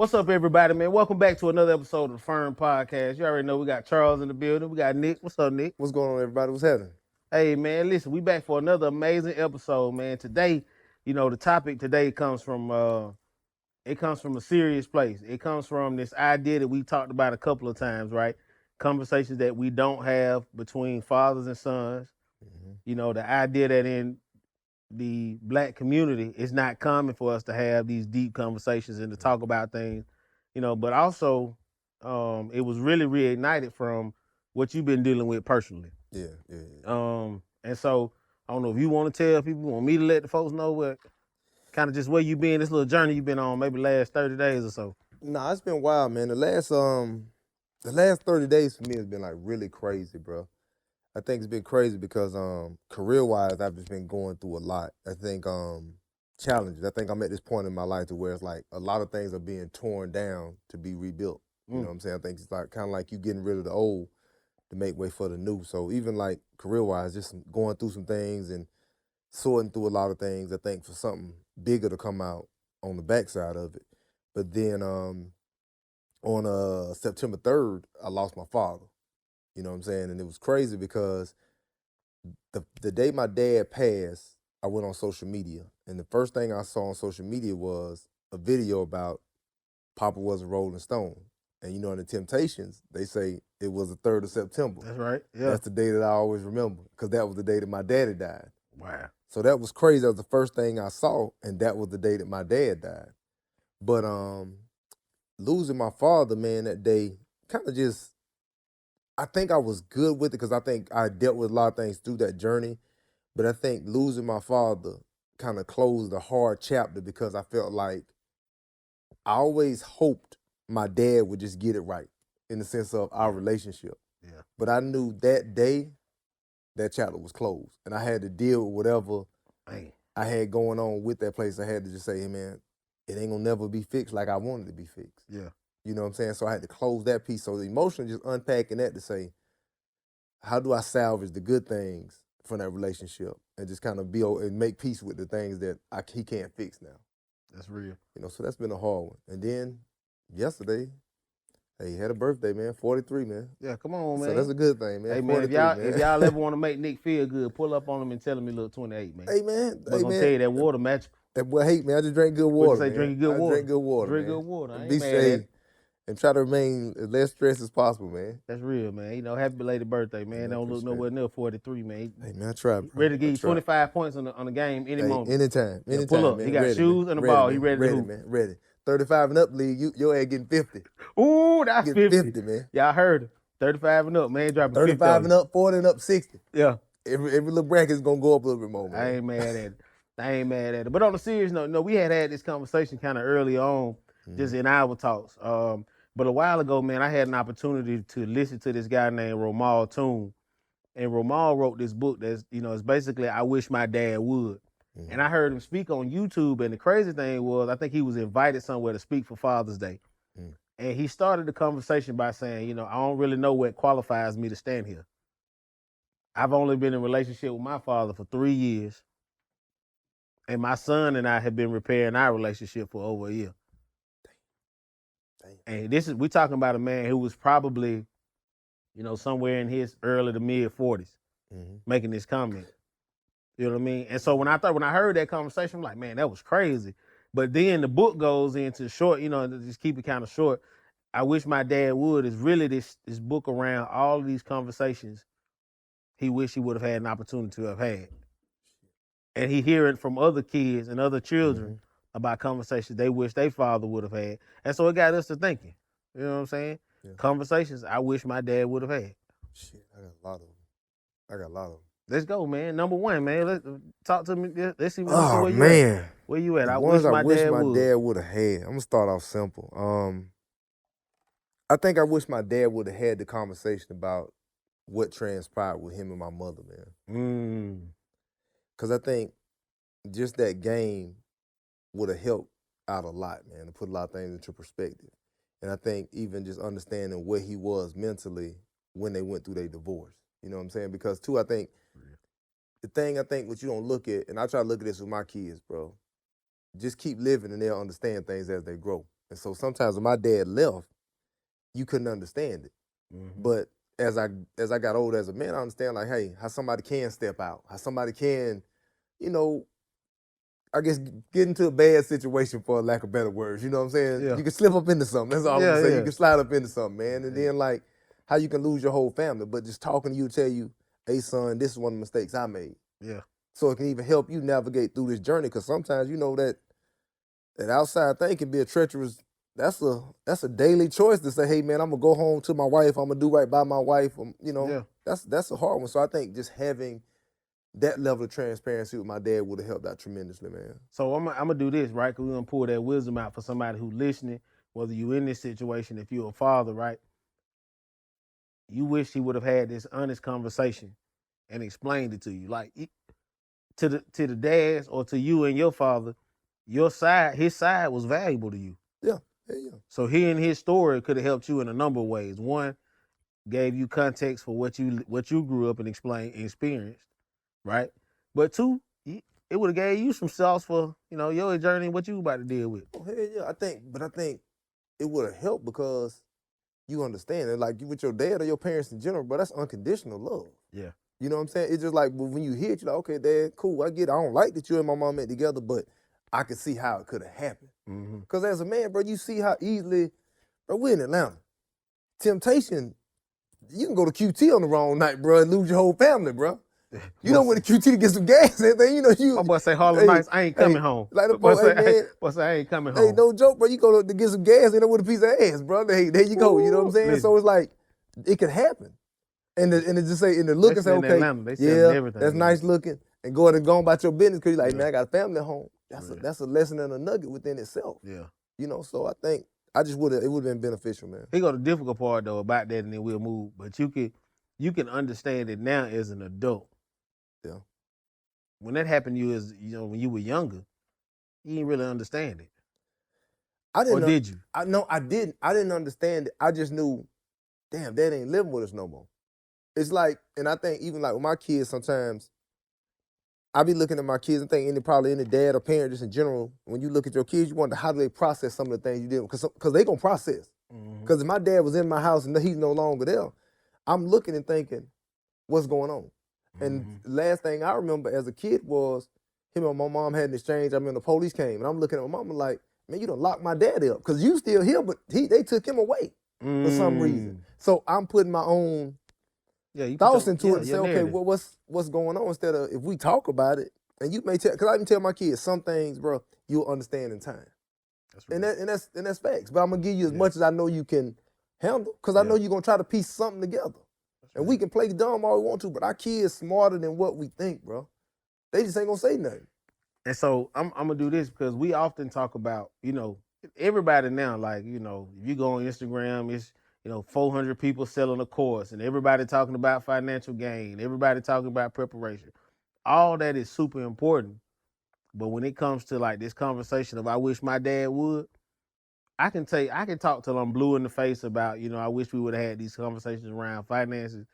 What's up, everybody, man? Welcome back to another episode of the Firm Podcast. You already know we got Charles in the building. We got Nick. What's up, Nick? What's going on, everybody? What's happening? Hey, man, listen, we back for another amazing episode, man. Today, the topic today comes from a serious place. It comes from this idea that we talked about a couple of times, right? Conversations that we don't have between fathers and sons. Mm-hmm. The idea that in the Black community, it's not common for us to have these deep conversations and to talk about things, but also it was really reignited from what you've been dealing with personally. Yeah. And so I don't know if you want to tell people, want me to let the folks know what kind of just where you been, this little journey you've been on, maybe last 30 days or so. Nah, it's been wild, man. The last 30 days for me has been like really crazy, bro. I think it's been crazy because career-wise, I've just been going through a lot. I think challenges. I think I'm at this point in my life to where it's like a lot of things are being torn down to be rebuilt. You know what I'm saying? I think it's like kind of like you getting rid of the old to make way for the new. So even like career-wise, just going through some things and sorting through a lot of things, I think for something bigger to come out on the backside of it. But then on September 3rd, I lost my father. You know what I'm saying? And it was crazy because the day my dad passed, I went on social media. And the first thing I saw on social media was a video about Papa was a Rolling Stone. And in the Temptations, they say it was the 3rd of September. That's right. Yeah. That's the day that I always remember because that was the day that my daddy died. Wow. So that was crazy. That was the first thing I saw, and that was the day that my dad died. But losing my father, man, that day kind of just, I think I was good with it because I think I dealt with a lot of things through that journey. But I think losing my father kind of closed a hard chapter because I felt like I always hoped my dad would just get it right in the sense of our relationship. Yeah. But I knew that day that chapter was closed. And I had to deal with whatever I had going on with that place. I had to just say, hey, man, it ain't gonna never be fixed like I wanted it to be fixed. Yeah. You know what I'm saying? So I had to close that piece. So the emotionally just unpacking that to say, how do I salvage the good things from that relationship and just kind of build and make peace with the things that he can't fix now. That's real. So that's been a hard one. And then yesterday, hey, he had a birthday, man, 43, man. Yeah, come on, man. So that's a good thing, man. Hey, man, if y'all ever want to make Nick feel good, pull up on him and tell him he look 28, man. Hey, man. I'm going to tell you that water magical. That boy hate, man. I just drink good water. What you say, drinking good water? Drink good water, Drink man. good water. I ain't Be mad at safe it. and try to remain as less stressed as possible, man. That's real, man. Happy belated birthday, man. Man, Don't look nowhere near 43, man. Hey, man, I try. Ready to give you 25 points on the game any moment. Anytime. Yeah, pull up. Man. He got ready, shoes man. and a ball. Man. He ready to hoop. Man. Ready. 35 and up league, your ass getting 50. Ooh, that's 50. Man. Y'all heard him. 35 and up, man. Dropping 35 and up, 40 and up, 60. Yeah. Every little bracket is going to go up a little bit more, man. I ain't mad at it. But on a serious note, we had this conversation kind of early on, just in our talks. But a while ago, man, I had an opportunity to listen to this guy named Romal Toon. And Romal wrote this book that's, it's basically I Wish My Dad Would. And I heard him speak on YouTube. And the crazy thing was, I think he was invited somewhere to speak for Father's Day. And he started the conversation by saying, I don't really know what qualifies me to stand here. I've only been in a relationship with my father for 3 years. And my son and I have been repairing our relationship for over a year. And we talking about a man who was probably, somewhere in his early to mid 40s, making this comment. You know what I mean? And so when I heard that conversation, I'm like, man, that was crazy. But then the book goes into short, just keep it kind of short. I Wish My Dad Would is really this book around all of these conversations he wished he would have had an opportunity to have had. And he hearing from other kids and other children about conversations they wish their father would have had. And so it got us to thinking. You know what I'm saying? Yeah. Conversations I wish my dad would have had. Shit, I got a lot of them. Let's go, man. Number one, man. Let's talk to me. Let's see where you at. Where you at? The I wish my dad would have had. I'm going to start off simple. I think I wish my dad would have had the conversation about what transpired with him and my mother, man. Because I think just that game would have helped out a lot, man, to put a lot of things into perspective. And I think even just understanding where he was mentally when they went through their divorce. You know what I'm saying? Because, too, I think the thing what you don't look at, and I try to look at this with my kids, bro, just keep living and they'll understand things as they grow. And so sometimes when my dad left, you couldn't understand it. Mm-hmm. But as I got older as a man, I understand like, hey, how somebody can step out, how somebody can, you know, I guess get into a bad situation for lack of better words. You know what I'm saying? Yeah. You can slip up into something. That's all I'm gonna say. Yeah. You can slide up into something, man. And Yeah. then like how you can lose your whole family, but just talking to you tell you, hey son, this is one of the mistakes I made. Yeah. So it can even help you navigate through this journey. Cause sometimes you know that outside thing can be a treacherous. That's a daily choice to say, hey man, I'm gonna go home to my wife. I'm gonna do right by my wife. You know, Yeah. that's a hard one. So I think just having that level of transparency with my dad would have helped out tremendously, man. So I'm gonna do this, right? Because we're gonna pull that wisdom out for somebody who's listening, whether you in this situation, if you're a father, right? You wish he would have had this honest conversation and explained it to you. Like to the dads or to you and your father, his side was valuable to you. Yeah. So hearing his story could have helped you in a number of ways. One, gave you context for what you grew up and experienced, right? But two, it would have gave you some sauce for your journey and what you about to deal with. Oh hell yeah, I think it would have helped because you understand it. Like with your dad or your parents in general, but that's unconditional love. Yeah. You know what I'm saying? It's just like when you hear it, you're like, okay, Dad, cool, I get it. I don't like that you and my mom met together, but I can see how it could have happened. Because as a man, bro, you see how easily, bro, we're in Atlanta. Temptation, you can go to QT on the wrong night, bro, and lose your whole family, bro. You know when the QT to get some gas and everything, My boy say Harlem Nights, I ain't coming home. Like the boy say, man, I ain't coming home. Hey, no joke, bro. You go to get some gas and with a piece of ass, bro. Hey, there you go. You know what I'm saying? Listen. So it's like it could happen. And it just say in the look and say, okay, that's nice looking, and go on about your business because you're like, man, I got a family at home. That's a lesson and a nugget within itself. Yeah. You know, so I think it would have been beneficial, man. He got the difficult part though about that, and then we'll move. But you can understand it now as an adult. Yeah. When that happened to you when you were younger, you didn't really understand it. Did you? I didn't. I didn't understand it. I just knew, damn, Dad ain't living with us no more. It's like, and I think even like with my kids, sometimes I be looking at my kids and thinking probably any dad or parent just in general, when you look at your kids, you wonder how do they process some of the things you did, because they gonna process. Because if my dad was in my house and he's no longer there, I'm looking and thinking, what's going on? And the last thing I remember as a kid was him and my mom had an exchange. I mean, the police came, and I'm looking at my mama like, man, you done locked my daddy up because you still here, but they took him away for some reason. So I'm putting my own thoughts into it and say, okay, well, what's going on? Instead of if we talk about it, and you may tell, because I can tell my kids some things, bro, you'll understand in time. That's right. And that's facts. But I'm gonna give you as much as I know you can handle, because I know you're gonna try to piece something together. And we can play dumb all we want to, but our kids smarter than what we think, bro. They just ain't gonna say nothing. And so I'm gonna do this because we often talk about, everybody now, like, if you go on Instagram, it's 400 people selling a course, and everybody talking about financial gain, everybody talking about preparation. All that is super important. But when it comes to like this conversation of I wish my dad would, I can talk till I'm blue in the face about, I wish we would have had these conversations around finances,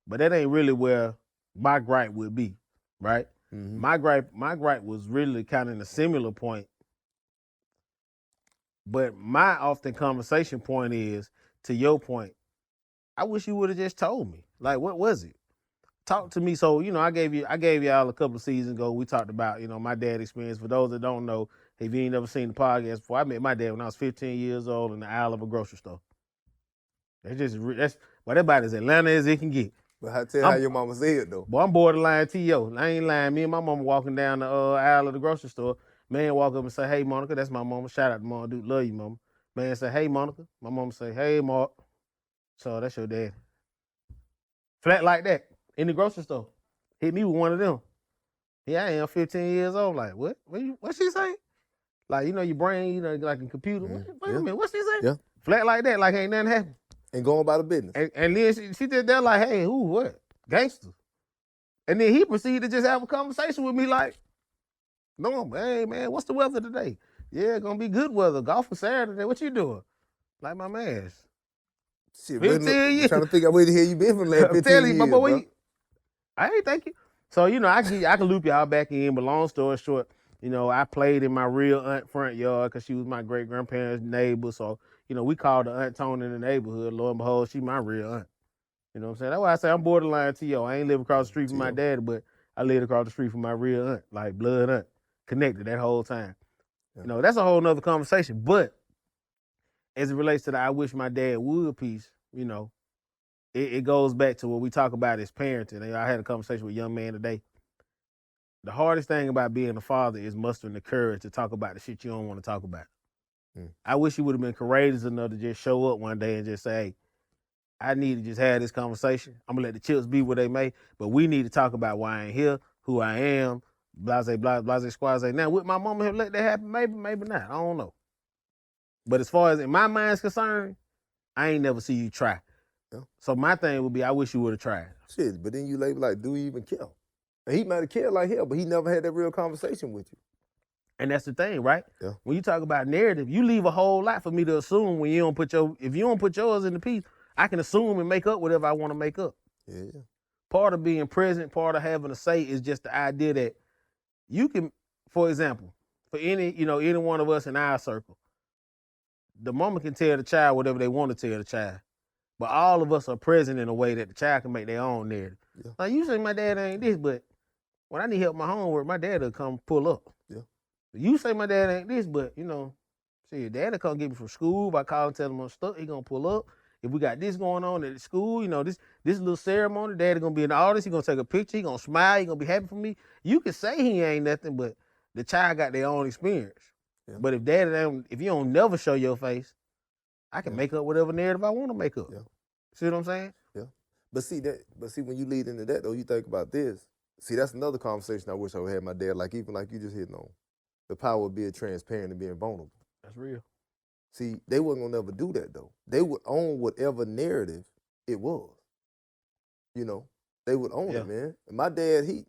but that ain't really where my gripe would be, right? My gripe was really kind of in a similar point. But my often conversation point is, to your point, I wish you would have just told me. Like, what was it? Talk to me. So, I gave y'all a couple of seasons ago. We talked about, my dad experience. For those that don't know, if you ain't never seen the podcast before, I met my dad when I was 15 years old in the aisle of a grocery store. That's about as Atlanta as it can get. But I tell you how your mama said though. Boy, I'm borderline T.O. I ain't lying. Me and my mama walking down the aisle of the grocery store. Man walk up and say, hey, Monica. That's my mama. Shout out to Mama. Dude, love you, mama. Man say, hey, Monica. My mama say, hey, Mark. So that's your dad. Flat like that. In the grocery store. Hit me with one of them. Yeah, I am 15 years old. Like, what? What she say? Like, your brain, like a computer. Wait a minute, what she say? Yeah. Flat like that, like ain't nothing happened. And going about the business. And then she did that like, hey, who, what? Gangster. And then he proceeded to just have a conversation with me like, no, hey, man, what's the weather today? Yeah, gonna be good weather. Golfing Saturday. What you doing? Like, my man. Shit, 15 years. Trying to figure out where the hell you been for the last 15 years, you, my boy, I ain't thank you. So, I can loop y'all back in, but long story short, You know, I played in my real aunt front yard because she was my great grandparents' neighbor. So, you know, we called her Aunt Tony in the neighborhood. Lo and behold, she my real aunt. You know what I'm saying? That's why I say I'm borderline T.O. I ain't live across the street from my T.O. daddy, but I lived across the street from my real aunt, like blood aunt, connected that whole time. Yeah. You know, that's a whole nother conversation. But as it relates to the I wish my dad would piece, you know, it goes back to what we talk about as parenting. I had a conversation with a young man today. The hardest thing about being a father is mustering the courage to talk about the shit you don't want to talk about. I wish you would have been courageous enough to just show up one day and just say, hey, I need to just have this conversation. I'm gonna let the chips be what they may, but we need to talk about why I ain't here, who I am, blase, blase, squaze. Now, would my mama have let that happen? Maybe, maybe not. I don't know. But as far as in my mind's concerned, I ain't never see you try. Yeah. So my thing would be, I wish you would have tried. Shit, but then you label like, do he even care? And he might have cared like hell, but he never had that real conversation with you. And that's the thing, right? Yeah. When you talk about narrative, you leave a whole lot for me to assume when you don't put if you don't put yours in the piece, I can assume and make up whatever I want to make up. Yeah. Part of being present, part of having a say is just the idea that you can, for example, for any one of us in our circle, the mama can tell the child whatever they want to tell the child. But all of us are present in a way that the child can make their own narrative. Yeah. Like you say my dad ain't this, but when I need help with my homework, my dad will come pull up. Yeah. You say my dad ain't this, but see, your dad will come get me from school. If I call and tell him I'm stuck, he gonna pull up. If we got this going on at school, this little ceremony, daddy gonna be in the audience, he gonna take a picture, he gonna smile, he gonna be happy for me. You can say he ain't nothing, but the child got their own experience. Yeah. But if you don't never show your face, I can make up whatever narrative I want to make up. Yeah. See what I'm saying? Yeah. But see when you lead into that though, you think about this. See, that's another conversation I wish I would have my dad, like even like you just hitting on. The power of being transparent and being vulnerable. That's real. See, they wasn't gonna never do that though. They would own whatever narrative it was. They would own it, man. And my dad, he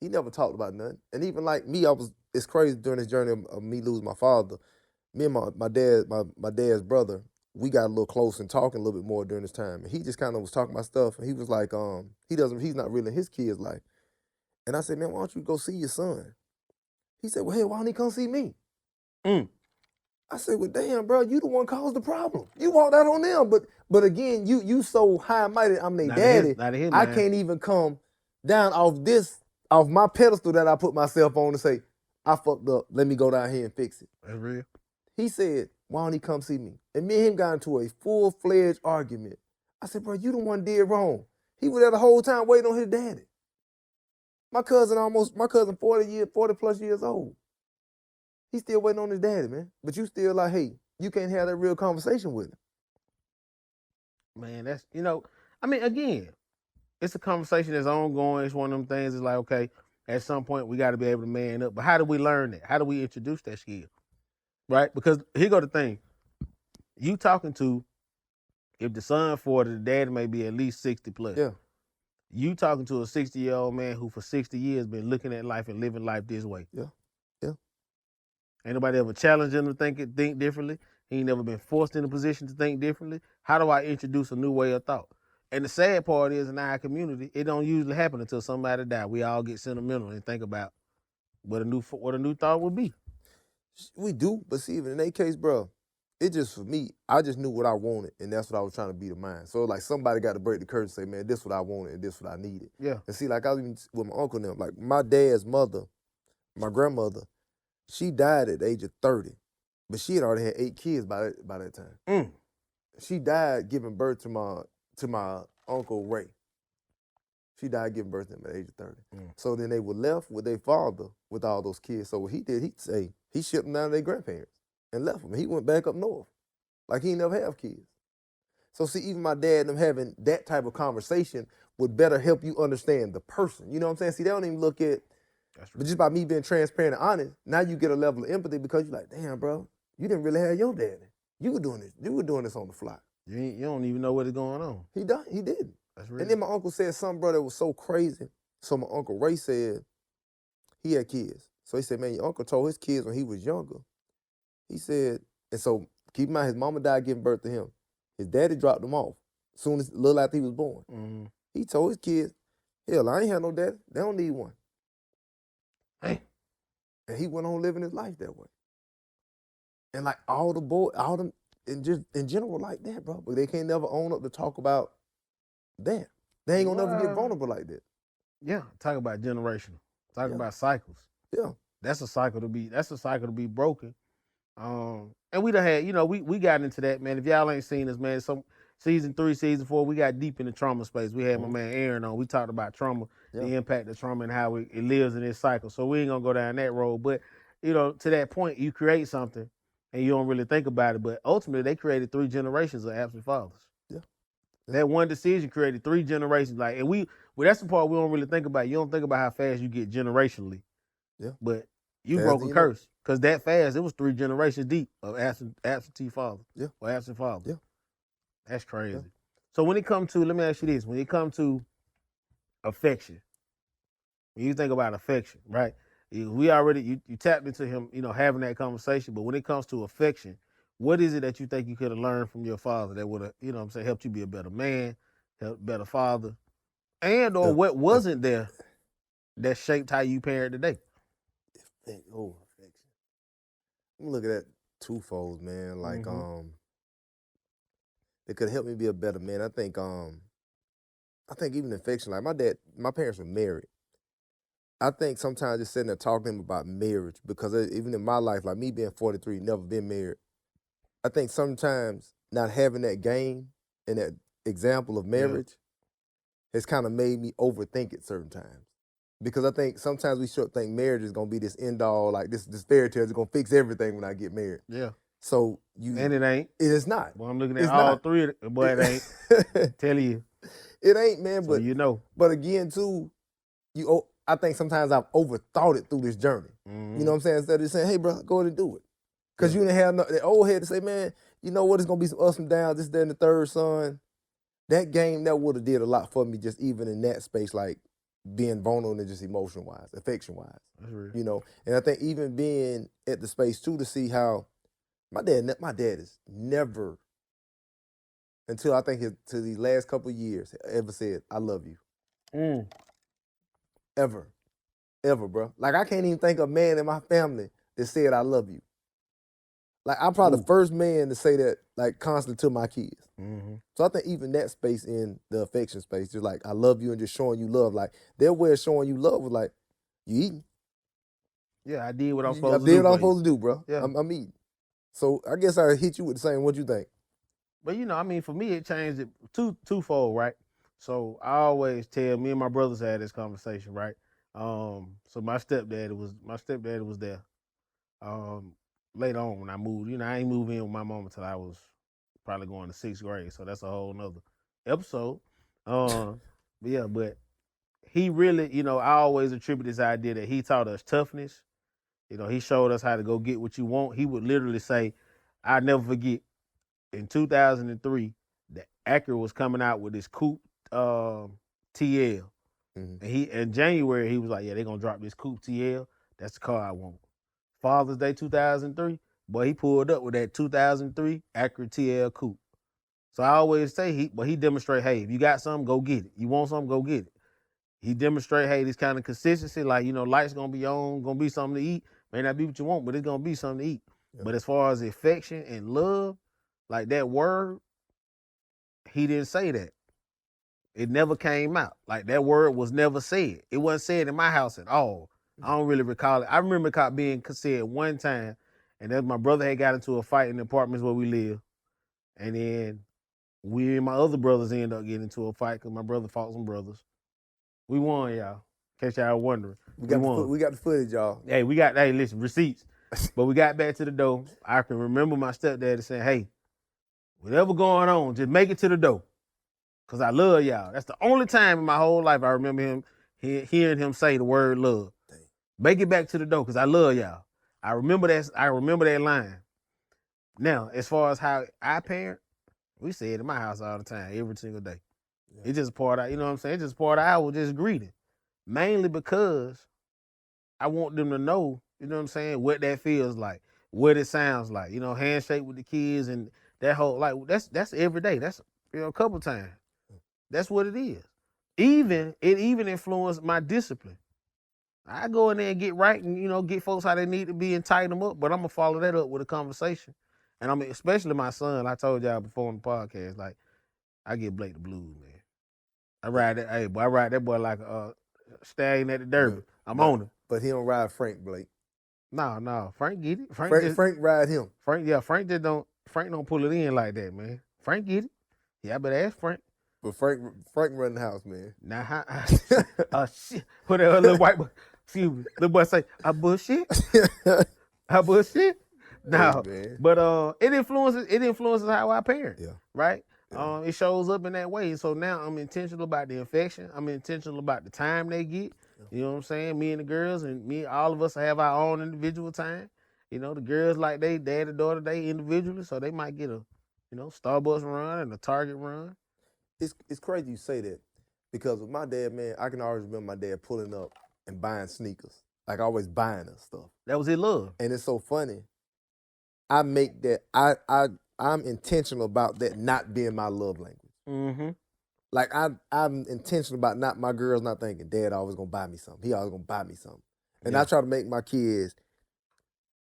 never talked about nothing. And even like me, it's crazy during this journey of me losing my father. Me and my dad's brother, we got a little close and talking a little bit more during this time. And he just kind of was talking about stuff, and he was like, he's not really in his kid's life. And I said, man, why don't you go see your son? He said, well, hell, why don't he come see me? I said, well, damn, bro, you the one caused the problem. You walked out on them. But again, you so high-minded, I'm their daddy, I can't even come down off my pedestal that I put myself on to say, I fucked up. Let me go down here and fix it. That's real. He said, why don't he come see me? And me and him got into a full-fledged argument. I said, bro, you the one did wrong. He was there the whole time waiting on his daddy. My cousin 40 plus years old. He's still waiting on his daddy, man. But you still like, hey, you can't have that real conversation with him. Man, that's, again, it's a conversation that's ongoing. It's one of them things. It's like, okay, at some point we got to be able to man up. But how do we learn that? How do we introduce that skill? Right? Because here go the thing. You talking to, if the son 40, the daddy may be at least 60 plus. Yeah. You talking to a 60-year-old man who for 60 years been looking at life and living life this way. Yeah. Yeah. Ain't nobody ever challenged him to think differently. He ain't never been forced in a position to think differently. How do I introduce a new way of thought? And the sad part is, in our community, it don't usually happen until somebody die. We all get sentimental and think about what a new thought would be. We do, but see, even in that case, bro, it just, for me, I just knew what I wanted, and that's what I was trying to be to mine. So, like, somebody got to break the curtain and say, man, this is what I wanted, and this is what I needed. Yeah. And see, like, I was even with my uncle now, like, my dad's mother, my grandmother, she died at the age of 30, but she had already had 8 kids by that time. She died giving birth to my Uncle Ray. She died giving birth to him at the age of 30. So then they were left with their father with all those kids. So what he did, he shipped them down to their grandparents and left them. He went back up north. Like he never have kids. So see, even my dad and them having that type of conversation would better help you understand the person. You know what I'm saying? See, they don't even look at, but just by me being transparent and honest, now you get a level of empathy because you're like, damn, bro, you didn't really have your daddy. You were doing this on the fly. You don't even know what is going on. He didn't. That's real. And then my uncle said something, bro, that was so crazy. So my Uncle Ray said he had kids. So he said, man, your uncle told his kids when he was younger. He said, and so keep in mind, his mama died giving birth to him. His daddy dropped him off a little after he was born. He told his kids, hell, I ain't had no daddy. They don't need one. Hey. And he went on living his life that way. And like all them, and just in general like that, bro. But they can't never own up to talk about that. They ain't gonna never get vulnerable like that. Yeah, talk about generational. Talk Yeah. about cycles. Yeah. That's a cycle to be broken. And we done had, we got into that, man. If y'all ain't seen us, man, some season 3, season 4, we got deep in the trauma space. We had my man Aaron on. We talked about trauma, the impact of trauma and how it lives in this cycle. So we ain't gonna go down that road. But, to that point, you create something and you don't really think about it. But ultimately, they created 3 generations of absent fathers. Yeah. That one decision created 3 generations. Like, and that's the part we don't really think about. You don't think about how fast you get generationally. Yeah. But you broke a curse. Because that fast, it was 3 generations deep of absentee fathers. Yeah. Or absent fathers. Yeah. That's crazy. Yeah. So when it comes to, let me ask you this, when it comes to affection, when you think about affection, right? You tapped into him, having that conversation, but when it comes to affection, what is it that you think you could have learned from your father that would have, helped you be a better man, better father, and or what wasn't there that shaped how you parent today? Affection. I'm looking at twofold, man. Like, it could help me be a better man. I think even affection, like my parents were married. I think sometimes just sitting there talking to them about marriage, because even in my life, like me being 43, never been married, I think sometimes not having that game and that example of marriage has kind of made me overthink it certain times. Because I think sometimes we should think marriage is gonna be this end all, like this fairy tale is gonna fix everything when I get married. Yeah. So and it ain't. It is not. Well, I'm looking at all 3 of it, but it ain't. Tell you. It ain't, man. So but But again, too, I think sometimes I've overthought it through this journey. Mm-hmm. You know what I'm saying? Instead of saying, hey, bro, go ahead and do it. Because you didn't have the old head to say, man, you know what, it's going to be some ups and downs, this, that, and the third, son. That game, that would have did a lot for me just even in that space, like being vulnerable and just emotion-wise, affection-wise. That's real. And I think even being at the space, too, to see how my dad is never, until I think to these last couple of years, ever said, I love you. Ever, bro. Like, I can't even think of a man in my family that said, I love you. Like, I'm probably the first man to say that, like, constantly to my kids. So I think even that space in the affection space, just like, I love you and just showing you love, like, their way of showing you love was like, you eating? Yeah, I did what I'm supposed to do. I did what I'm supposed to do, bro. Yeah. I'm eating. So I guess I hit you with the same, what you think? But, for me, it changed it twofold, right? So I always tell, me and my brothers had this conversation, right? So my stepdad was there. Later on when I moved, I ain't moved in with my mom until I was probably going to 6th grade. So that's a whole nother episode. But he really, I always attribute this idea that he taught us toughness. He showed us how to go get what you want. He would literally say, I never forget, in 2003, the Acura was coming out with this coupe TL. And in January, he was like, yeah, they're going to drop this coupe TL. That's the car I want. Father's Day 2003, boy, he pulled up with that 2003 Acura TL coupe. So I always say, he demonstrate, hey, if you got something, go get it. You want something, go get it. He demonstrate, hey, this kind of consistency, like, lights going to be on, going to be something to eat. May not be what you want, but it's going to be something to eat. Yeah. But as far as affection and love, like that word, he didn't say that. It never came out. Like that word was never said. It wasn't said in my house at all. I don't really recall it. I remember it being said one time, and then my brother had got into a fight in the apartments where we live. And then we and my other brothers ended up getting into a fight because my brother fought some brothers. We won, y'all. In case y'all wondering. We got the footage, y'all. Hey, listen, receipts. But we got back to the door. I can remember my stepdad saying, hey, whatever going on, just make it to the door. Because I love y'all. That's the only time in my whole life I remember him hearing him say the word love. Dang. Make it back to the door because I love y'all. I remember that line. Now, as far as how I parent, we say it in my house all the time, every single day. Yeah. It's just part of, you know what I'm saying? It's just part of our just greeting. Mainly because I want them to know, you know what I'm saying, what that feels like, what it sounds like. Handshake with the kids and that whole, like, that's every day. That's, a couple times. That's what it is. It even influenced my discipline. I go in there and get right and, you know, get folks how they need to be and tighten them up. But I'm going to follow that up with a conversation. And I mean, especially my son, I told y'all before on the podcast, like, I get Blake the blues, man. I ride that, hey, boy, I ride that boy like a stallion at the Derby. I'm on him. But he don't ride Frank, Blake. No, Frank get it. Frank ride him. Frank don't pull it in like that, man. Frank get it. Yeah, I better ask Frank. But Frank run the house, man. Now, shit. Put that little white boy, excuse me, little boy say, I bullshit. I bullshit. No, hey, but it influences how I parent. Yeah. Right. Yeah. It shows up in that way. So now I'm intentional about the infection. I'm intentional about the time they get. You know what I'm saying? Me and the girls and me, all of us have our own individual time. You know, the girls like they daddy, daughter, they individually, so they might get a, you know, Starbucks run and a Target run. It's crazy you say that because with my dad, man, I can always remember my dad pulling up and buying sneakers, like always buying us stuff. That was his love. And it's so funny. I make that I'm intentional about that not being my love language. Mm-hmm. Like I'm intentional about my girls not thinking, Dad always gonna buy me something. He always gonna buy me something. And I try to make my kids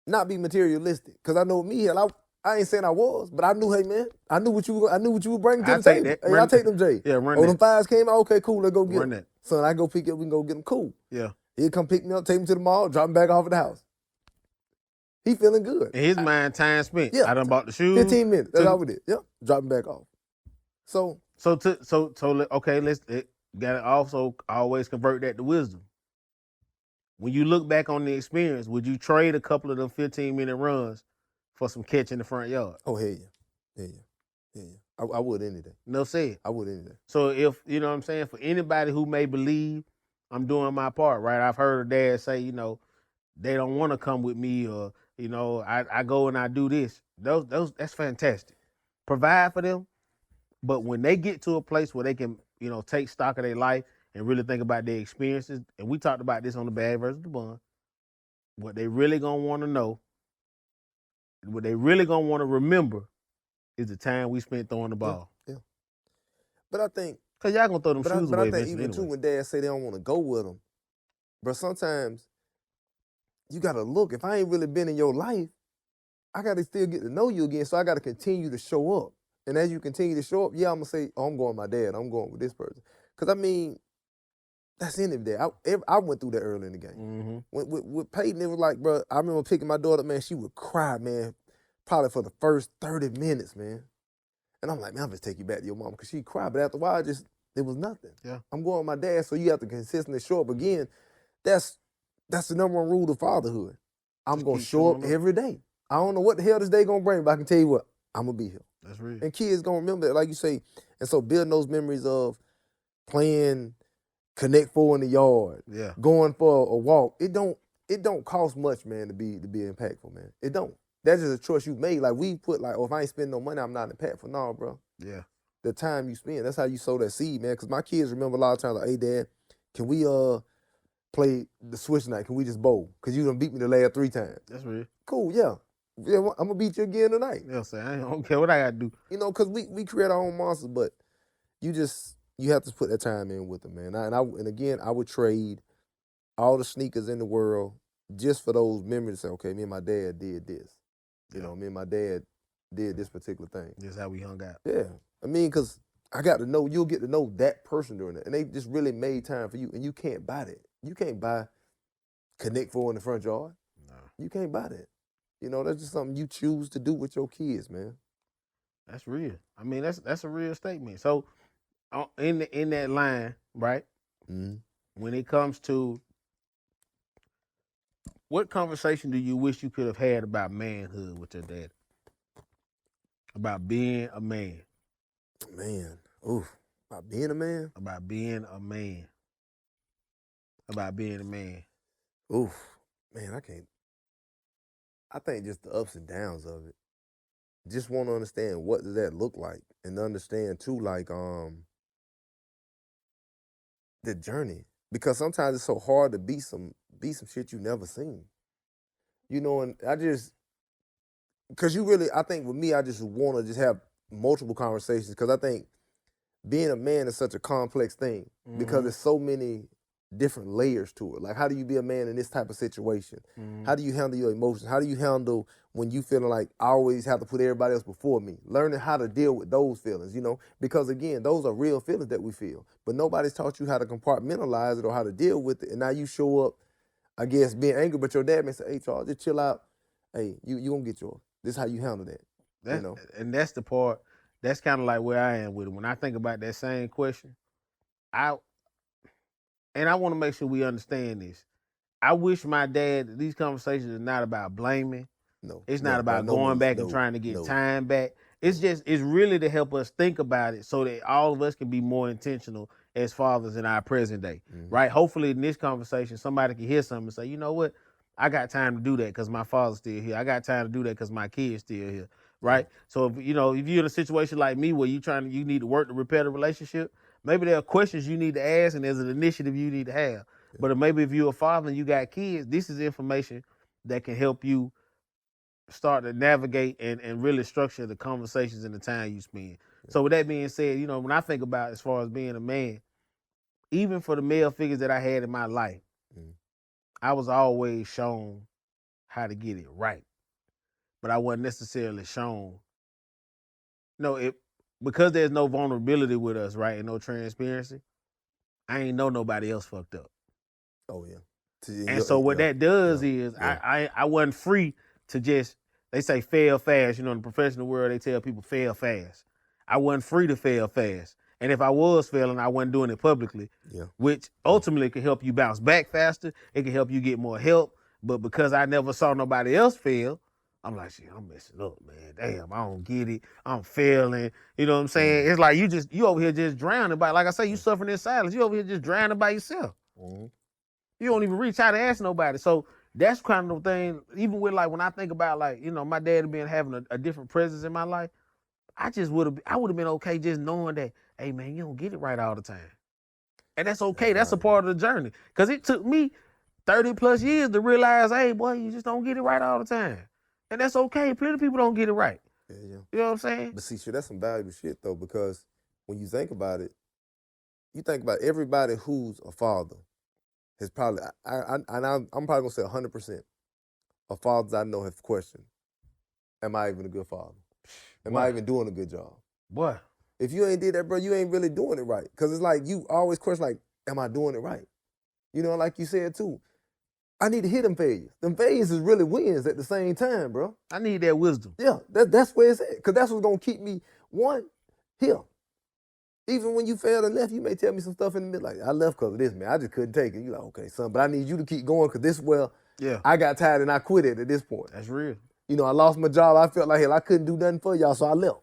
not be materialistic. Cause I know me, hell, I ain't saying I was, but I knew, hey man, I knew what you were bringing to the table. Hey, I'll take them, Jay. Yeah, run that. Oh, them fives came out, okay, cool, let's go get run them. That. Son, I go pick up, we can go get them, cool. Yeah. He'll come pick me up, take me to the mall, drop me back off at the house. He feeling good. In his mind, time spent. Yeah. I done bought the shoes. 15 minutes, that's all we did. Yep, drop me back off. So okay, let's gotta also always convert that to wisdom. When you look back on the experience, would you trade a couple of them 15-minute runs for some catch in the front yard? Oh, hell yeah. I would any day. No say. I would any day. So if, you know what I'm saying, for anybody who may believe I'm doing my part, right? I've heard a dad say, you know, they don't want to come with me or, you know, I go and I do this. That's fantastic. Provide for them. But when they get to a place where they can, you know, take stock of their life and really think about their experiences, and we talked about this on the Bad versus the Bun, what they really gonna want to know, what they really gonna want to remember is the time we spent throwing the ball. Yeah. But I think, cause y'all gonna throw them shoes away. But I think even too when dads say they don't want to go with them, but sometimes you gotta look. If I ain't really been in your life, I gotta still get to know you again. So I gotta continue to show up. And as you continue to show up, yeah, I'm gonna say, oh, I'm going with my dad. I'm going with this person. Cause I mean, that's in it there. I went through that early in the game. Mm-hmm. With Peyton, it was like, bro, I remember picking my daughter, man, she would cry, man, probably for the first 30 minutes, man. And I'm like, man, I'm just take you back to your mom because she cried. But after a while, it was nothing. Yeah. I'm going with my dad, so you have to consistently show up. Again, that's the number one rule of fatherhood. I'm going to show up every day. I don't know what the hell this day going to bring, but I can tell you what, I'm going to be here. That's real. And kids going to remember that, like you say. And so building those memories of playing Connect Four in the yard, going for a walk, it don't cost much, man, to be impactful, man. It don't. That's just a choice you made. Like we put like, oh, if I ain't spending no money, I'm not impactful. No, bro. Yeah. The time you spend, that's how you sow that seed, man. Because my kids remember a lot of times like, hey, Dad, can we play the switch night? Can we just bowl? Because you done beat me the last 3 times. That's real. Cool, yeah. Yeah, I'm gonna beat you again tonight. Yeah, say I don't care what I gotta do. You know, because we create our own monsters, but you have to put that time in with them, man. And again, I would trade all the sneakers in the world just for those memories. Say, okay, me and my dad did this. You know, me and my dad did this particular thing. This is how we hung out. Yeah. I mean, because I got to know, you'll get to know that person during it. And they just really made time for you. And you can't buy that. You can't buy Connect Four in the front yard. No. You can't buy that. You know, that's just something you choose to do with your kids, man. That's real. I mean, that's a real statement. So, in that line, right? Mm-hmm. When it comes to what conversation do you wish you could have had about manhood with your dad? About being a man. Man. Oof. About being a man? About being a man. About being a man. Oof. Man, I think just the ups and downs of it. Just want to understand what does that look like. And understand too, like, the journey. Because sometimes it's so hard to be some shit you never seen. You know, and I think with me, I just want to just have multiple conversations because I think being a man is such a complex thing because there's so many different layers to it. Like, how do you be a man in this type of situation? How do you handle your emotions? How do you handle when you feeling like I always have to put everybody else before me? Learning how to deal with those feelings, you know, because again, those are real feelings that we feel, but nobody's taught you how to compartmentalize it or how to deal with it. And now you show up, I guess, being angry, but your dad may say, "Hey, Charles, just chill out. Hey, you gonna get yours. This is how you handle that." You know, And that's the part. That's kind of like where I am with it. When I think about that same question, I want to make sure we understand this. I wish my dad. These conversations are not about blaming. no, It's not about no going means, back and trying to get time back. It's really to help us think about it so that all of us can be more intentional as fathers in our present day, right? Hopefully in this conversation, somebody can hear something and say, you know what? I got time to do that because my father's still here. I got time to do that because my kid's still here, right? So if you're in a situation like me where you need to work to repair the relationship, maybe there are questions you need to ask and there's an initiative you need to have. But maybe if you're a father and you got kids, this is information that can help you start to navigate and really structure the conversations and the time you spend. Yeah. So with that being said, when I think about as far as being a man, even for the male figures that I had in my life, I was always shown how to get it right. But I wasn't necessarily shown. Because there's no vulnerability with us, right? And no transparency, I ain't know nobody else fucked up. Oh yeah. And so what that does is I wasn't free to just, they say fail fast. In the professional world, they tell people fail fast. I wasn't free to fail fast. And if I was failing, I wasn't doing it publicly, which ultimately can help you bounce back faster. It can help you get more help. But because I never saw nobody else fail, I'm like, shit, I'm messing up, man. Damn, I don't get it. I'm failing. You know what I'm saying? It's like you over here just drowning by, like I say, you suffering in silence. You over here just drowning by yourself. You don't even reach out to ask nobody. So that's kind of the thing, even with like when I think about like, my dad having a different presence in my life, I would have been okay just knowing that, hey man, you don't get it right all the time. And that's okay. That's a part of the journey. Cause it took me 30 plus years to realize, hey boy, you just don't get it right all the time. And that's okay. Plenty of people don't get it right. Yeah. You know what I'm saying? But see, sure, that's some valuable shit though, because when you think about it, you think about everybody who's a father has probably, I'm probably gonna say 100% of fathers I know have questioned, am I even a good father? Am I even doing a good job? What? If you ain't did that, bro, you ain't really doing it right. Cause it's like you always question, like, am I doing it right? Like you said too, I need to hit them failures. Them failures is really wins at the same time, bro. I need that wisdom. Yeah, that's where it's at. Cause that's what's gonna keep me, one, here. Even when you failed and left, you may tell me some stuff in the middle, like, I left because of this, man. I just couldn't take it. You like, okay, son, but I need you to keep going because this, I got tired and I quit it at this point. That's real. I lost my job. I felt like, hell, I couldn't do nothing for y'all, so I left.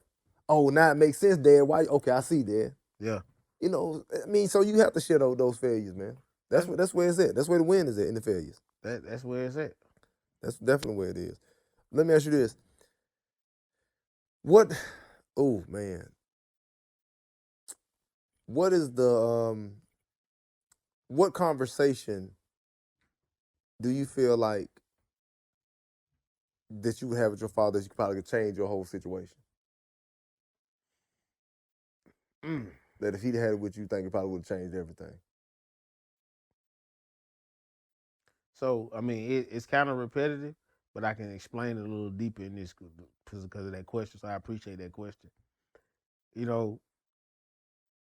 Oh, now it makes sense, Dad. Why? Okay, I see, Dad. Yeah. So you have to share those failures, man. That's where it's at. That's where the win is at, in the failures. That's where it's at. That's definitely where it is. Let me ask you this. Oh, man. What is what conversation do you feel like that you would have with your father that you probably could change your whole situation? That if he'd had it with you, think it probably would have changed everything. So, it's kind of repetitive, but I can explain it a little deeper in this because of that question. So I appreciate that question.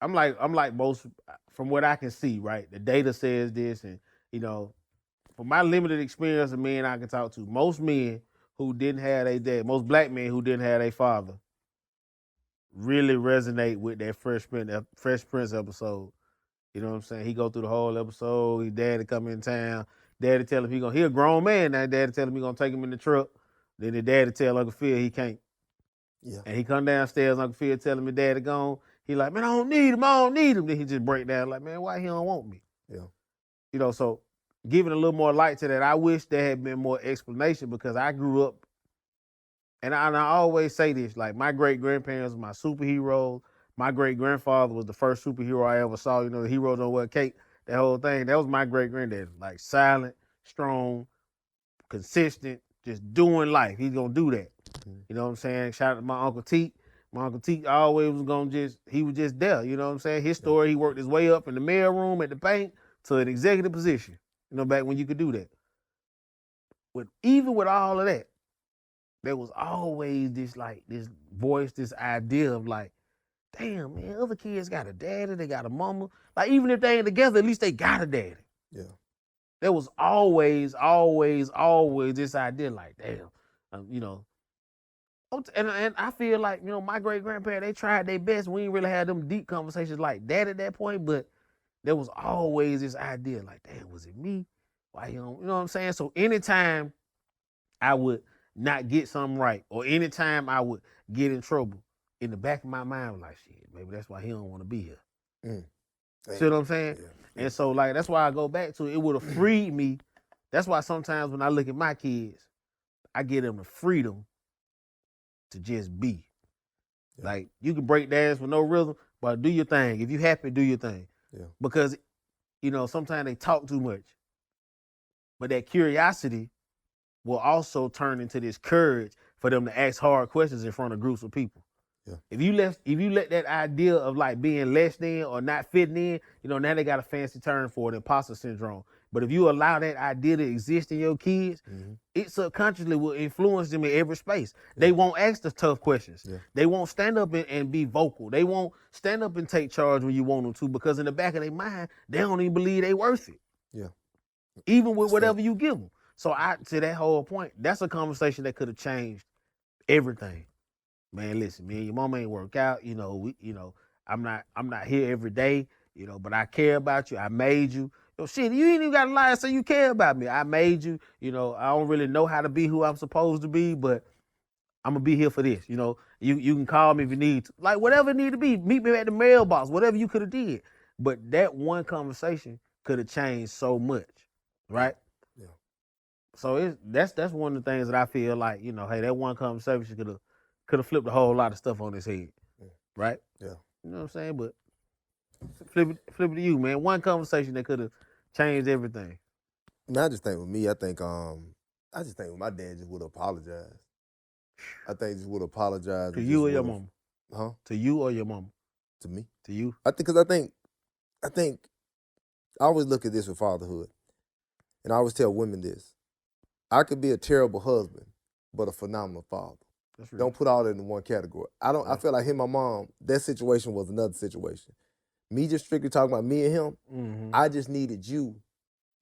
I'm like most, from what I can see, right? The data says this, and from my limited experience of men I can talk to, most men who didn't have their dad, most black men who didn't have their father, really resonate with that Fresh Prince episode. You know what I'm saying? He go through the whole episode. His daddy come in town. Daddy tell him he a grown man now. Daddy tell him he gonna take him in the truck. Then the daddy tell Uncle Phil he can't. Yeah. And he come downstairs. Uncle Phil tell him his daddy gone. He like, man, I don't need him. Then he just break down like, man, why he don't want me? Yeah. So giving a little more light to that. I wish there had been more explanation because I grew up, and I always say this, like my great grandparents were my superheroes. My great grandfather was the first superhero I ever saw. The hero don't wear cape. That whole thing. That was my great granddad. Like silent, strong, consistent, just doing life. He's gonna do that. You know what I'm saying? Shout out to my Uncle T. My Uncle T always was he was just there. You know what I'm saying? His story, he worked his way up in the mail room at the bank to an executive position. You know, back when you could do that. Even with all of that, there was always this voice, this idea of like, damn, man, other kids got a daddy, they got a mama. Like, even if they ain't together, at least they got a daddy. Yeah. There was always this idea, like, damn, you know. And I feel like, you know, my great grandparents, they tried their best. We ain't really had them deep conversations like that at that point, but there was always this idea, like, damn, was it me? Why you know what I'm saying? So anytime I would not get something right, or anytime I would get in trouble, in the back of my mind, I was like, shit, maybe that's why he don't want to be here. See what I'm saying? Yeah. And so, like, that's why I go back to it would have freed me. That's why sometimes when I look at my kids, I give them the freedom to just be. Yeah. Like, you can break dance with no rhythm, but do your thing. If you happy, do your thing. Yeah. Because, you know, sometimes they talk too much. But that curiosity will also turn into this courage for them to ask hard questions in front of groups of people. Yeah. If you let that idea of like being less than or not fitting in, you know, now they got a fancy term for it, imposter syndrome. But if you allow that idea to exist in your kids, it subconsciously will influence them in every space. Yeah. They won't ask the tough questions. Yeah. They won't stand up and be vocal. They won't stand up and take charge when you want them to, because in the back of their mind, they don't even believe they worth it. Yeah. Even with whatever you give them. So to that whole point, that's a conversation that could have changed everything. Man, listen, me and your mama ain't work out. You know, I'm not here every day, you know, but I care about you. I made you. Yo, shit, you ain't even got to lie and say you care about me. I made you. You know, I don't really know how to be who I'm supposed to be, but I'm going to be here for this. You know, you can call me if you need to. Like, whatever it need to be. Meet me at the mailbox, whatever you could have did. But that one conversation could have changed so much, right? Yeah. So that's one of the things that I feel like, you know, hey, that one conversation could have flipped a whole lot of stuff on his head, right? Yeah. You know what I'm saying? But flip it to you, man. One conversation that could have changed everything. I just think with me, I think with my dad just would have apologized. I think just would apologize. To you or your mama? Huh? To you or your mama? To me. To you? Because I think I always look at this with fatherhood, and I always tell women this: I could be a terrible husband, but a phenomenal father. Don't put all that in one category. I feel like him and my mom, that situation was another situation. Me just strictly talking about me and him, I just needed you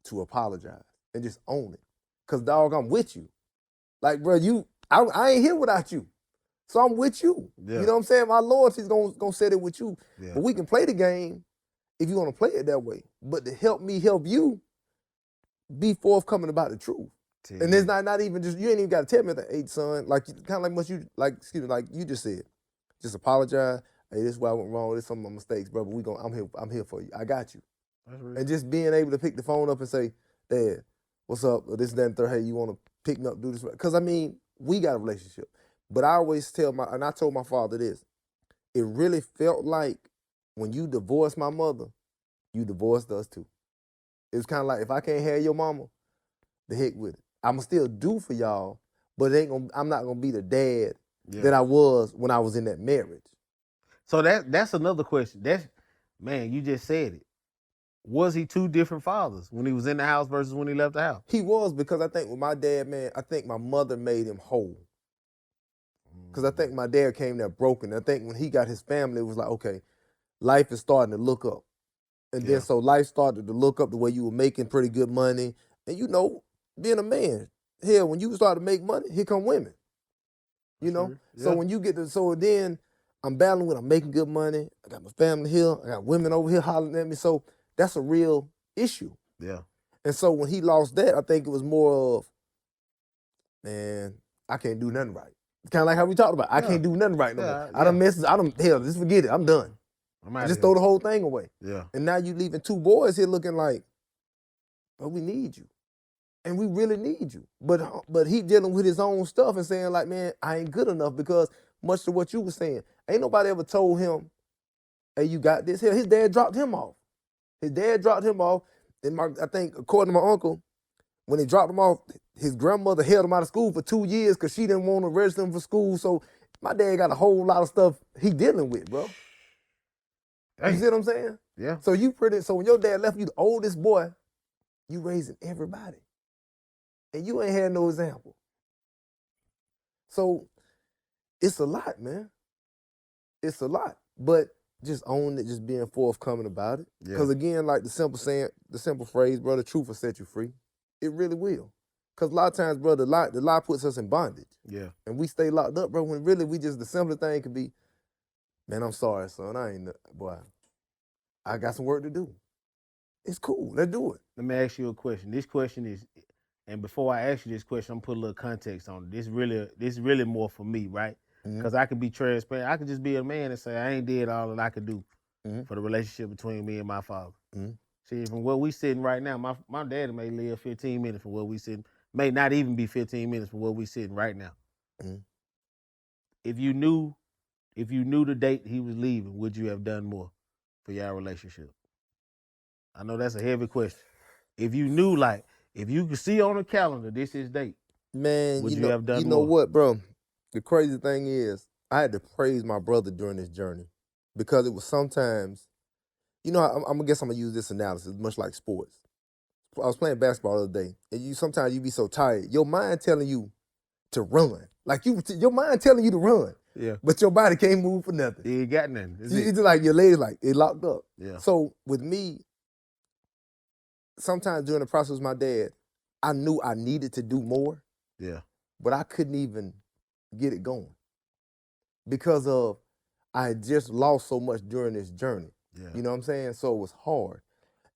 to apologize and just own it. Cause dog, I'm with you. Like, bro, I ain't here without you. So I'm with you. Yeah. You know what I'm saying? My loyalty's gonna set it with you. Yeah. But we can play the game if you want to play it that way. But to help me help you, be forthcoming about the truth. And it's not even just, you ain't even got to tell me that, hey, son, like, kind of like like you just said. Just apologize. Hey, this is where I went wrong. This is some of my mistakes, brother. I'm here for you. I got you. That's real. And just being able to pick the phone up and say, Dad, what's up? Or this, that, and third. Hey, you want to pick me up, do this? Because, I mean, we got a relationship. But I always and I told my father this, it really felt like when you divorced my mother, you divorced us too. It was kind of like, if I can't have your mama, the heck with it. I'ma still do for y'all, but I'm not gonna be the dad that I was when I was in that marriage. So that's another question. Man, you just said it. Was he two different fathers when he was in the house versus when he left the house? He was, because I think with my dad, man, I think my mother made him whole. Because I think my dad came there broken. I think when he got his family, it was like, okay, life is starting to look up. And then so life started to look up the way you were making pretty good money. And you know, being a man, hell, when you start to make money, here come women. You know? Yeah. So when you so then I'm battling with, I'm making good money, I got my family here, I got women over here hollering at me, so that's a real issue. Yeah. And so when he lost that, I think it was more of, man, I can't do nothing right. It's kind of like how we talked about, I can't do nothing right no more. Hell, just forget it, I'm done. I just throw the whole thing away. Yeah. And now you leaving two boys here looking like, but we need you. And we really need you. But he dealing with his own stuff and saying like, man, I ain't good enough, because much to what you were saying, ain't nobody ever told him, hey, you got this here. His dad dropped him off. And I think, according to my uncle, when they dropped him off, his grandmother held him out of school for 2 years because she didn't want to register him for school. So my dad got a whole lot of stuff he dealing with, bro. You see what I'm saying? Yeah. So so when your dad left you the oldest boy, you raising everybody. And you ain't had no example. So it's a lot, man. It's a lot. But just own it, just being forthcoming about it. Yeah. Because again, like the simple phrase, bro, the truth will set you free. It really will. Because a lot of times, bro, the lie puts us in bondage. Yeah. And we stay locked up, bro, when really the simplest thing could be, man, I'm sorry, son. I got some work to do. It's cool. Let's do it. Let me ask you a question. This question is, and before I ask you this question, I'm gonna put a little context on it. This really more for me, right? Because I can be transparent. I can just be a man and say I ain't did all that I could do for the relationship between me and my father. See, from where we sitting right now, my daddy may live 15 minutes from where we sitting, may not even be 15 minutes from where we sitting right now. If you knew the date he was leaving, would you have done more for your relationship? I know that's a heavy question. If you knew, like, if you could see on the calendar, this is date, man, would you have done you know more? what, bro? The crazy thing is, I had to praise my brother during this journey because it was sometimes, you know, I guess I'm gonna use this analysis, much like sports. I was playing basketball the other day, and sometimes you be so tired, your mind telling you to run, like your mind telling you to run, Yeah. but your body can't move for nothing. You ain't got nothing. It's just like your legs, like it locked up. Yeah. So with me, sometimes during the process with my dad, I knew I needed to do more. Yeah. But I couldn't even get it going because of I had just lost so much during this journey. Yeah. You know what I'm saying? So it was hard.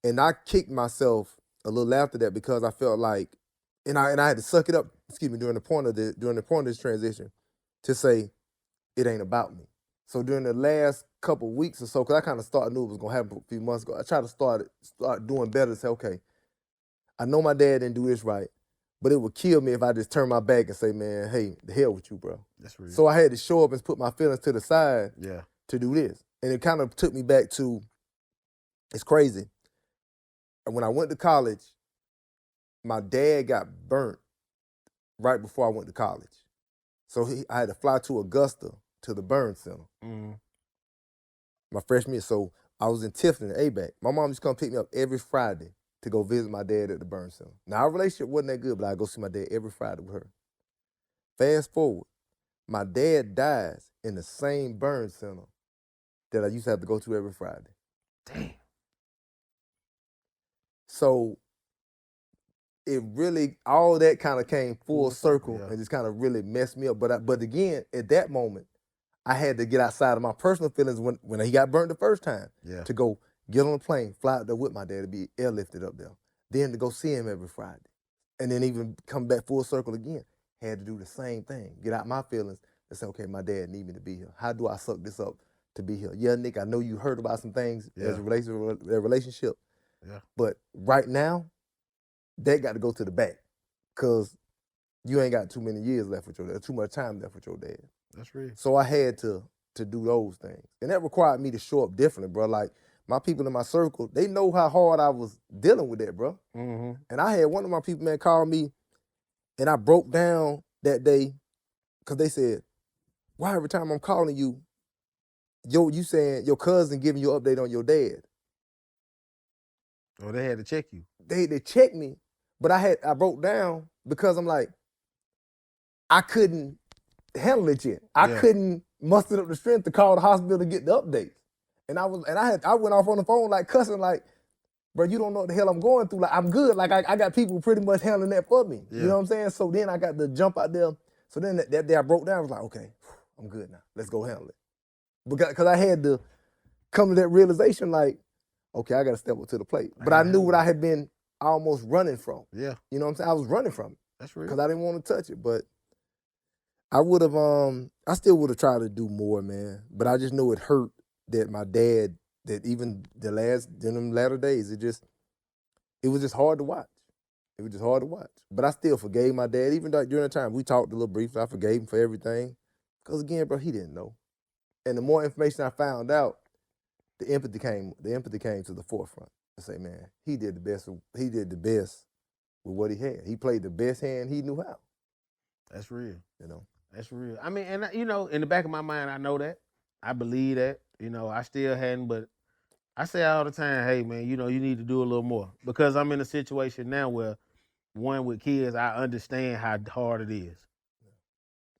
And I kicked myself a little after that because I felt like, and I had to suck it up, during the point of this transition to say, it ain't about me. So during the last couple of weeks or so, because I kind of knew it was going to happen a few months ago, I tried to start doing better to say, okay, I know my dad didn't do this right, but it would kill me if I just turn my back and say, man, hey, the hell with you, bro. That's real. So I had to show up and put my feelings to the side Yeah. to do this. And it kind of took me back to, it's crazy. And when I went to college, my dad got burnt right before I went to college. So I had to fly to Augusta to the burn center. My freshman year. So I was in Tifton, ABAC. My mom used to come pick me up every Friday to go visit my dad at the burn center. Now, our relationship wasn't that good, but I'd go see my dad every Friday with her. Fast forward, my dad dies in the same burn center that I used to have to go to every Friday. Damn. So it really, all that kind of came full circle yeah. and just kind of really messed me up. But again, at that moment, I had to get outside of my personal feelings when he got burnt the first time to go get on a plane, fly out there with my dad to be airlifted up there. Then to go see him every Friday. And then even come back full circle again. Had to do the same thing. Get out my feelings and say, okay, my dad need me to be here. How do I suck this up to be here? Yeah, Nick, I know you heard about some things as it relates to their relationship. Yeah. But right now, that got to go to the back. Because you ain't got too many years left with your dad, too much time left with your dad. That's real. So I had to do those things. And that required me to show up differently, bro. Like, my people in my circle, they know how hard I was dealing with that, bro. And I had one of my people, man, call me, and I broke down that day because they said, why every time I'm calling you, you saying your cousin giving you an update on your dad? Oh, they had to check you. They checked me, but I broke down because I'm like, I couldn't handle it yet. I couldn't muster up the strength to call the hospital to get the updates. And I went off on the phone like cussing, like, bro, you don't know what the hell I'm going through. Like, I'm good. Like, I got people pretty much handling that for me. You know what I'm saying? So then I got to jump out there. So then that day I broke down. I was like, okay, I'm good now. Let's go handle it. Because I had to come to that realization, like, okay, I got to step up to the plate. But I knew what I had been almost running from. Yeah. You know what I'm saying? I was running from it. That's real. Because I didn't want to touch it. But I would have, I still would have tried to do more, man. But I just knew it hurt that my dad, that even in them latter days, it was just hard to watch. It was just hard to watch. But I still forgave my dad. Even during the time we talked a little briefly, I forgave him for everything. Because again, bro, he didn't know. And the more information I found out, the empathy came to the forefront. I say, man, he did the best with what he had. He played the best hand he knew how. That's real. You know. That's real. I mean, and in the back of my mind, I know that. I believe that. I still hadn't, but I say all the time, hey man, you need to do a little more because I'm in a situation now where one with kids, I understand how hard it is.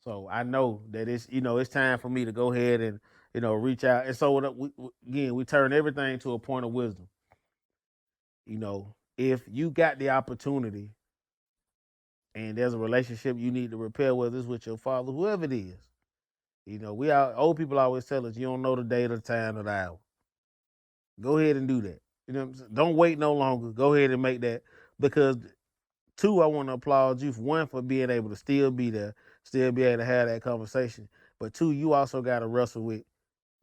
So I know that it's time for me to go ahead and reach out. And so again, we turn everything to a point of wisdom. If you got the opportunity and there's a relationship you need to repair, whether it's with your father, whoever it is, old people always tell us you don't know the day, the time, or the hour. Go ahead and do that. You know what I'm saying? Don't wait no longer. Go ahead and make that because two, I want to applaud you for one for being able to still be there, still be able to have that conversation. But two, you also got to wrestle with,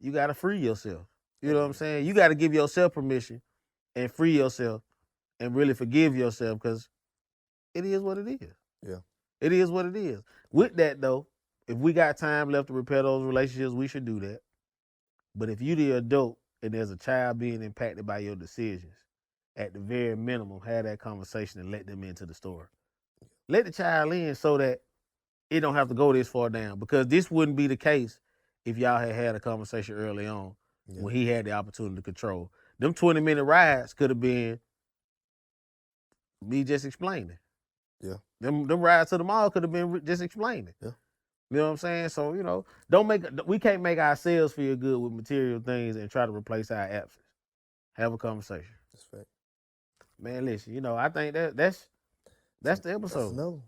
you got to free yourself. You know what I'm saying? You got to give yourself permission and free yourself and really forgive yourself because it is what it is. Yeah. It is what it is. With that though, if we got time left to repair those relationships, we should do that. But if you the adult and there's a child being impacted by your decisions, at the very minimum, have that conversation and let them into the story. Let the child in so that it don't have to go this far down because this wouldn't be the case if y'all had a conversation early on when he had the opportunity to control. Them 20-minute rides could have been me just explaining. Yeah. Them rides to the mall could have been just explaining. Yeah. You know what I'm saying? So, we can't make ourselves feel good with material things and try to replace our absence. Have a conversation. That's fact. Man, listen, I think that's the episode.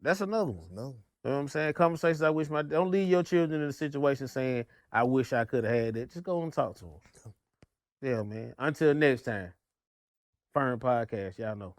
That's another one. No. You know what I'm saying? Conversations I wish don't leave your children in a situation saying, I wish I could have had that. Just go and talk to them. Yeah, man. Until next time. Fern Podcast, y'all know.